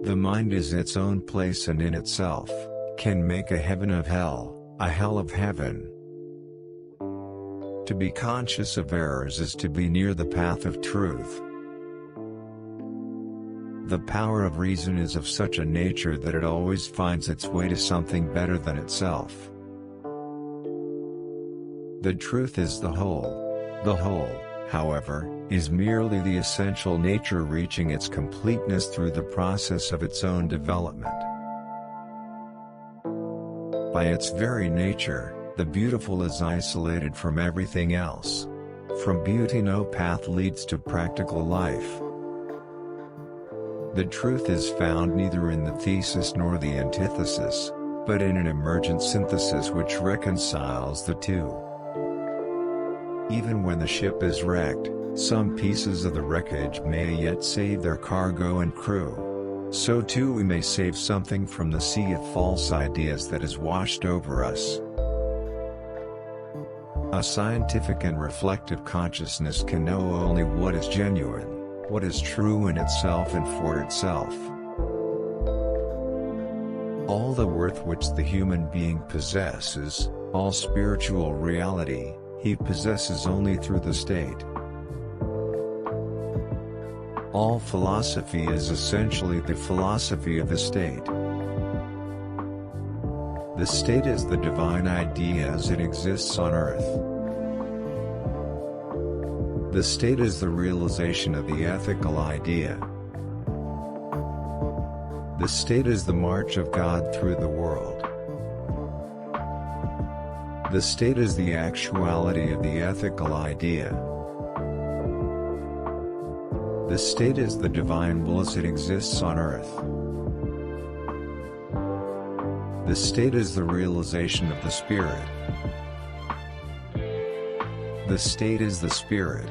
The mind is its own place and in itself, can make a heaven of hell, a hell of heaven. To be conscious of errors is to be near the path of truth. The power of reason is of such a nature that it always finds its way to something better than itself. The truth is the whole. The whole, however, is merely the essential nature reaching its completeness through the process of its own development. By its very nature, the beautiful is isolated from everything else. From beauty no path leads to practical life. The truth is found neither in the thesis nor the antithesis, but in an emergent synthesis which reconciles the two. Even when the ship is wrecked, some pieces of the wreckage may yet save their cargo and crew. So too we may save something from the sea of false ideas that has washed over us. A scientific and reflective consciousness can know only what is genuine, what is true in itself and for itself. All the worth which the human being possesses, all spiritual reality, he possesses only through the state. All philosophy is essentially the philosophy of the state. The state is the divine idea as it exists on earth. The state is the realization of the ethical idea. The state is the march of God through the world. The state is the actuality of the ethical idea. The state is the divine will as it exists on earth. The state is the realization of the spirit. The state is the spirit.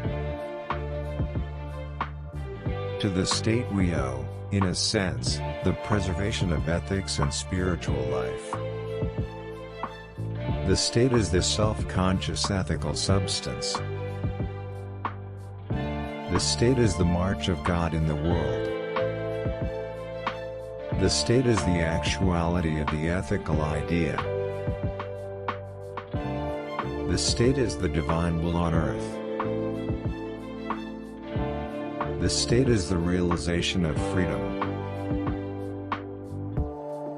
To the state we owe, in a sense, the preservation of ethics and spiritual life. The state is the self-conscious ethical substance. The state is the march of God in the world. The state is the actuality of the ethical idea. The state is the divine will on earth. The state is the realization of freedom.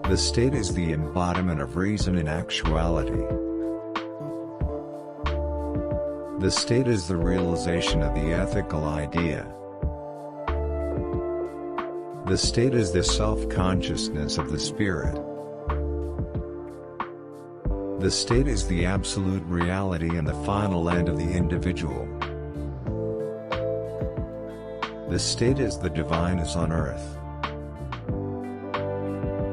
The state is the embodiment of reason in actuality. The state is the realization of the ethical idea. The state is the self-consciousness of the spirit. The state is the absolute reality and the final end of the individual. The state is the divine as on earth.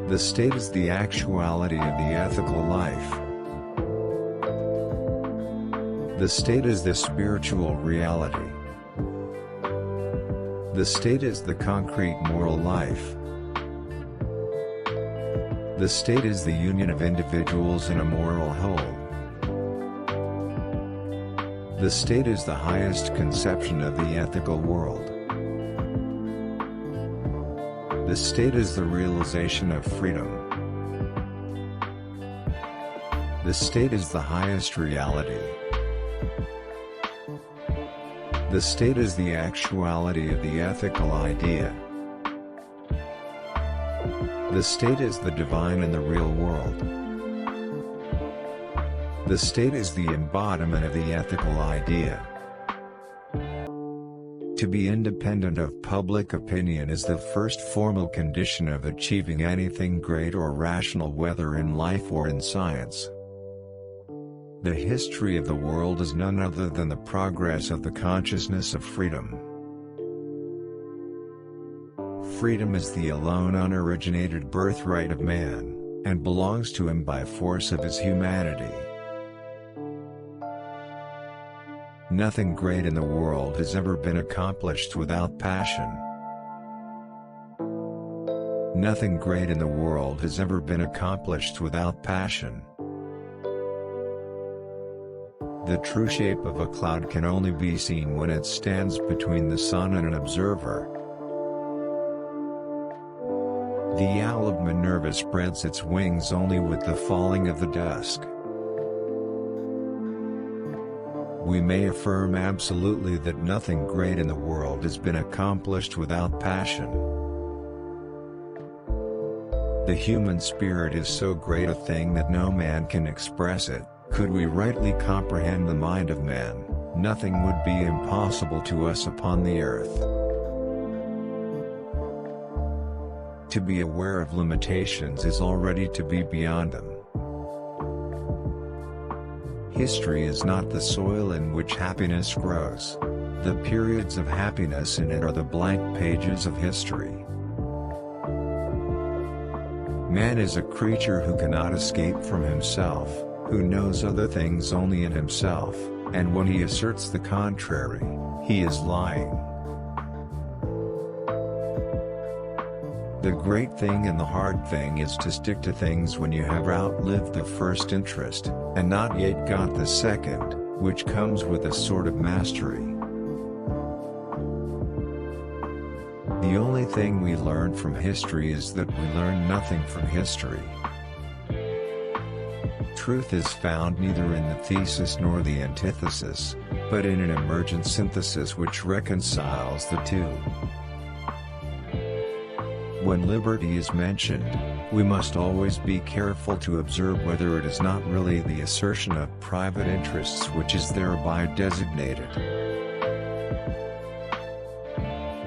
The state is the actuality of the ethical life. The state is the spiritual reality. The state is the concrete moral life. The state is the union of individuals in a moral whole. The state is the highest conception of the ethical world. The state is the realization of freedom. The state is the highest reality. The state is the actuality of the ethical idea. The state is the divine in the real world. The state is the embodiment of the ethical idea. To be independent of public opinion is the first formal condition of achieving anything great or rational, whether in life or in science. The history of the world is none other than the progress of the consciousness of freedom. Freedom is the alone unoriginated birthright of man, and belongs to him by force of his humanity. Nothing great in the world has ever been accomplished without passion. Nothing great in the world has ever been accomplished without passion. The true shape of a cloud can only be seen when it stands between the sun and an observer. The owl of Minerva spreads its wings only with the falling of the dusk. We may affirm absolutely that nothing great in the world has been accomplished without passion. The human spirit is so great a thing that no man can express it. Could we rightly comprehend the mind of man, nothing would be impossible to us upon the earth. To be aware of limitations is already to be beyond them. History is not the soil in which happiness grows. The periods of happiness in it are the blank pages of history. Man is a creature who cannot escape from himself, who knows other things only in himself, and when he asserts the contrary, he is lying. The great thing and the hard thing is to stick to things when you have outlived the first interest, and not yet got the second, which comes with a sort of mastery. The only thing we learn from history is that we learn nothing from history. Truth is found neither in the thesis nor the antithesis, but in an emergent synthesis which reconciles the two. When liberty is mentioned, we must always be careful to observe whether it is not really the assertion of private interests which is thereby designated.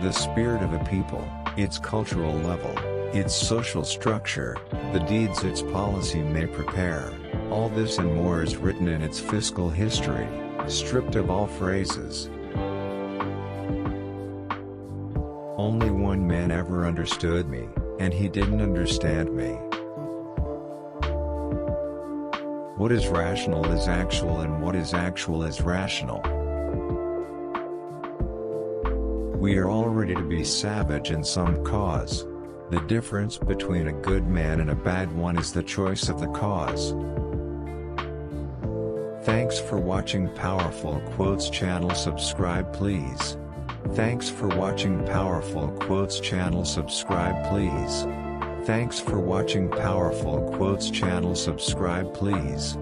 The spirit of a people, its cultural level, its social structure, the deeds its policy may prepare, all this and more is written in its fiscal history, stripped of all phrases. Only one man ever understood me, and he didn't understand me. What is rational is actual, and what is actual is rational. We are all ready to be savage in some cause. The difference between a good man and a bad one is the choice of the cause. Thanks for watching Powerful Quotes channel. Subscribe please. Thanks for watching Powerful Quotes channel. Subscribe please. Thanks for watching Powerful Quotes channel. Subscribe please.